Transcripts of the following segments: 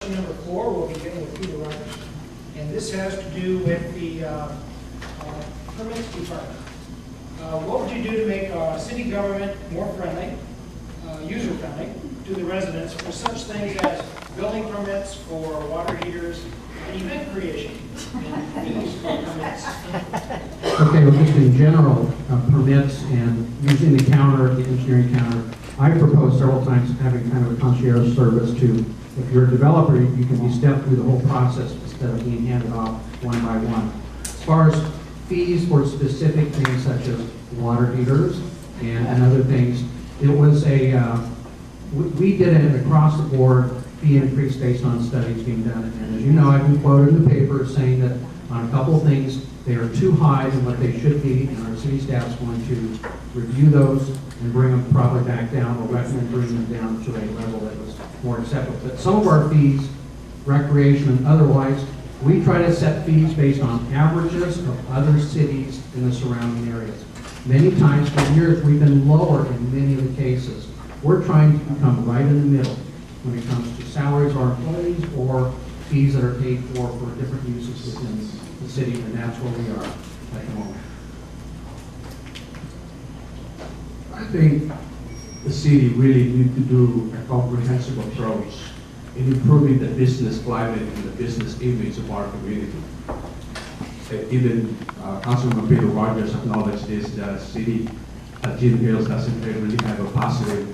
question number 4 will begin with Peter Rogers. And this has to do with the permits department. What would you do to make city government more friendly, user-friendly to the residents for such things as building permits for water heaters, and event creation, and fees for permits? Okay, well, just in general, permits and using the counter, the engineering counter, I've proposed several times having kind of a concierge service to, if you're a developer, you can be stepped through the whole process instead of being handed off one by one. As far as fees for specific things such as water heaters and other things, it was we did an across-the-board fee increase based on studies being done. And as you know, I've been quoted in the paper saying that on a couple of things, they are too high than what they should be, and our city staff is going to review those and bring them probably back down, or recommend bringing them down to a level that was more acceptable. But some of our fees, recreation and otherwise, we try to set fees based on averages of other cities in the surrounding areas. Many times for years, we've been lower in many of the cases. We're trying to come right in the middle when it comes to salaries of our employees or fees that are paid for different uses within the city, and that's where we are at the moment. I think the city really needs to do a comprehensive approach in improving the business climate and the business image of our community. Even Councilman Peter Rogers acknowledged this, that city at Gin Hills doesn't really have a positive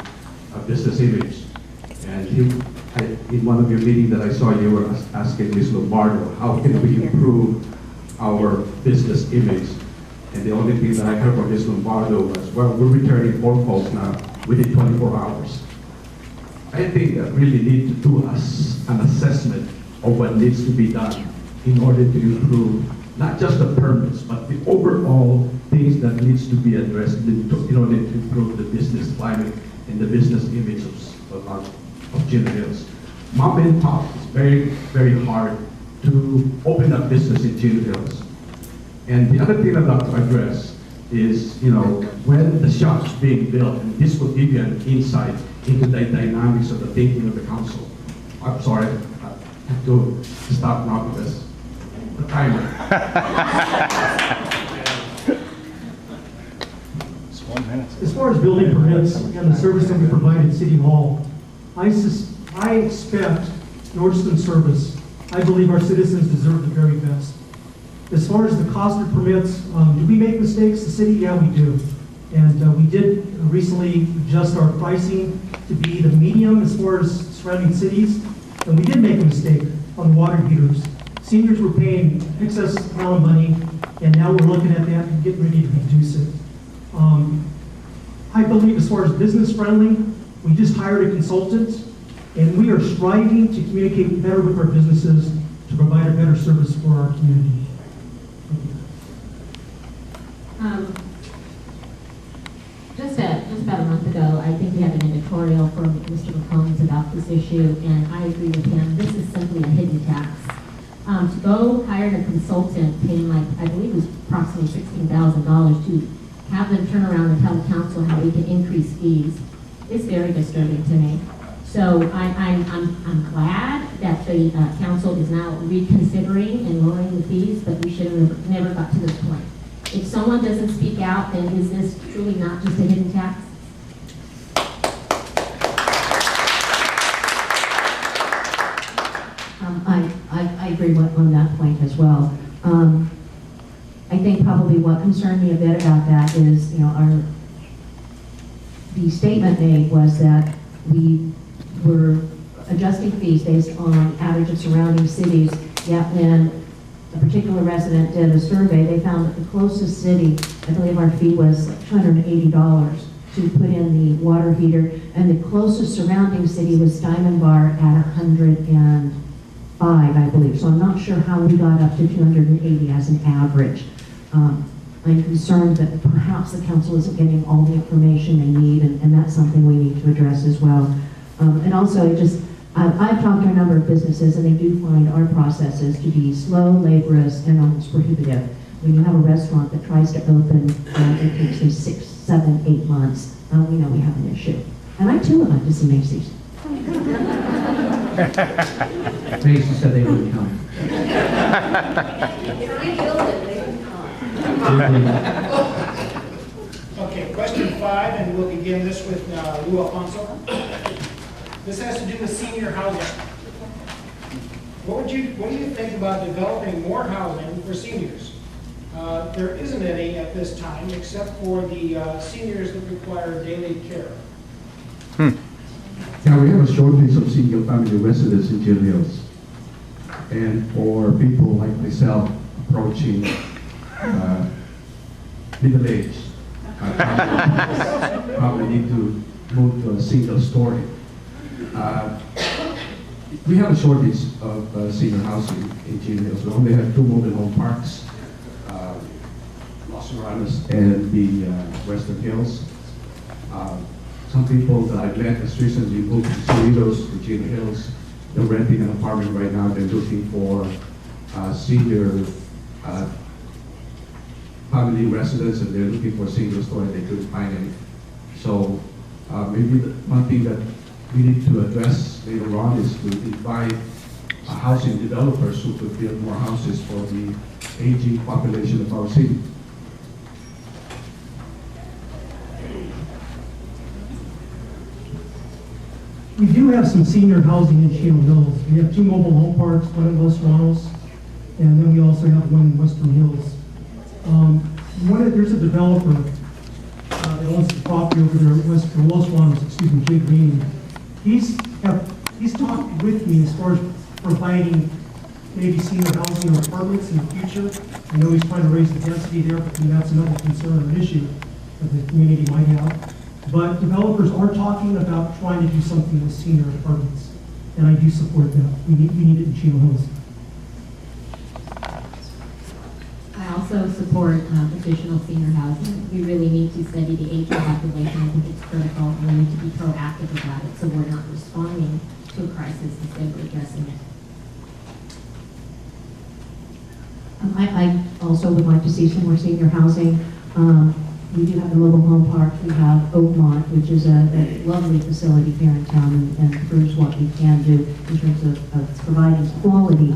business image. And in one of your meetings that I saw, you were asking Ms. Lombardo, how can we improve our business image? And the only thing that I heard from Ms. Lombardo was, well, we're returning phone calls now within 24 hours. I think that really need to do an assessment of what needs to be done in order to improve not just the permits, but the overall things that needs to be addressed in order to improve the business climate and the business image of Gin Hills. Mom and pop is very, very hard to open up business in Gin Hills. And the other thing I'd like to address is, when the shop's being built, and this will give you an insight into the dynamics of the thinking of the council. I'm sorry, I have to stop now because the timer. It's 1 minute. As far as building permits and the service that we provide at City Hall, I expect Nordstrom service. I believe our citizens deserve the very best. As far as the cost of permits, do we make mistakes, the city? Yeah, we do. And we did recently adjust our pricing to be the medium as far as surrounding cities. And we did make a mistake on the water heaters. Seniors were paying excess amount of money, and now we're looking at that and getting ready to reduce it. I believe as far as business friendly, we just hired a consultant, and we are striving to communicate better with our businesses to provide a better service for our community. Just about a month ago, I think we had an editorial from Mr. McCombs about this issue, and I agree with him. This is simply a hidden tax. To go hire a consultant paying I believe it was approximately $16,000 to have them turn around and tell the council how we can increase fees is very disturbing to me. So I'm glad that the council is now reconsidering and lowering the fees, but we should have never got to this point. If someone doesn't speak out, then is this truly not just a hidden tax? I agree on that point as well. I think probably what concerned me a bit about that is, the statement made was that we were adjusting fees based on average of surrounding cities, yet when a particular resident did a survey, they found that the closest city, I believe our fee was $280 to put in the water heater, and the closest surrounding city was Diamond Bar at $105, I believe. So I'm not sure how we got up to 280 as an average. I'm concerned that perhaps the council isn't getting all the information they need, and that's something we need to address as well. And also, I've talked to a number of businesses, and they do find our processes to be slow, laborious, and almost prohibitive. When you have a restaurant that tries to open, it takes them 6, 7, 8 months. We know we have an issue. And I too would like to see Macy's. Mason said they wouldn't come. Okay, question 5, and we'll begin this with Lou Alfonso. This has to do with senior housing. What do you think about developing more housing for seniors? There isn't any at this time, except for the seniors that require daily care. Yeah, we have a shortage of single family residents in Jill Hills. And for people like myself approaching middle age, probably need to move to a single story. We have a shortage of senior housing in Jill Hills. We only have 2 mobile home parks, Los Moranos and the Western Hills. Some people that I've met has recently moved to Cerritos, to Jill Hills. They're renting an apartment right now. They're looking for senior family residents, and they're looking for a single story. They couldn't find any. So maybe one thing that we need to address later on is to invite housing developers who could build more houses for the aging population of our city. We do have some senior housing in Chino Hills. We have 2 mobile home parks, one in Los Moranos, and then we also have one in Western Hills. There's a developer that owns the property over there at Los Moranos, Jay Green. He's talked with me as far as providing maybe senior housing or apartments in the future. I know he's trying to raise the density there, but that's another concern or issue that the community might have. But developers are talking about trying to do something with senior apartments, and I do support that. We need it in Chino Hills. I also support additional senior housing. We really need to study the aging population. I think it's critical. We need to be proactive about it so we're not responding to a crisis instead of addressing it. I also would like to see some more senior housing. We do have the mobile home park. We have Oakmont, which is a lovely facility here in town and proves what we can do in terms of providing quality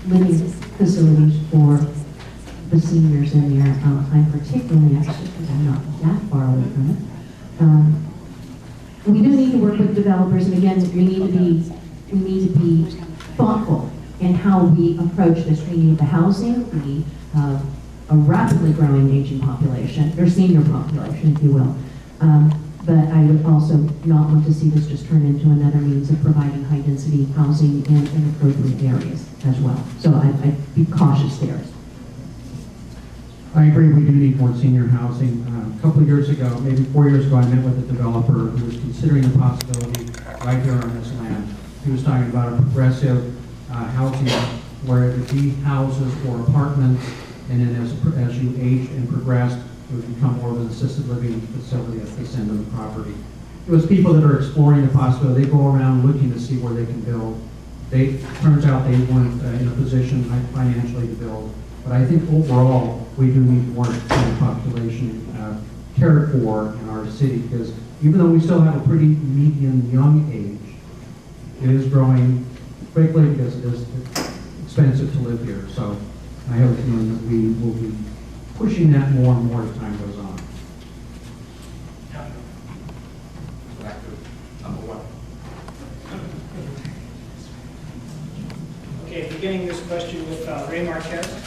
living facilities for the seniors in there. I'm particularly interested because I'm not that far away from it. We do need to work with developers, and again, we need to be thoughtful in how we approach this. We need the housing. We need a rapidly growing aging population, or senior population, if you will. But I would also not want to see this just turn into another means of providing high-density housing in appropriate areas as well. So I'd be cautious there. I agree, we do need more senior housing. A couple of years ago, maybe 4 years ago, I met with a developer who was considering the possibility right here on this land. He was talking about a progressive housing where it would be houses or apartments, and then as you age and progressed, it would become more of an assisted living facility at this end of the property. It was people that are exploring the possibility. They go around looking to see where they can build. Turns out they weren't in a position financially to build. But I think overall, we do need more senior population cared for in our city, because even though we still have a pretty median young age, it is growing quickly because it is expensive to live here. So I have a feeling that we will be pushing that more and more as time goes on. Back to number 1. Okay, beginning this question with Ray Marquez.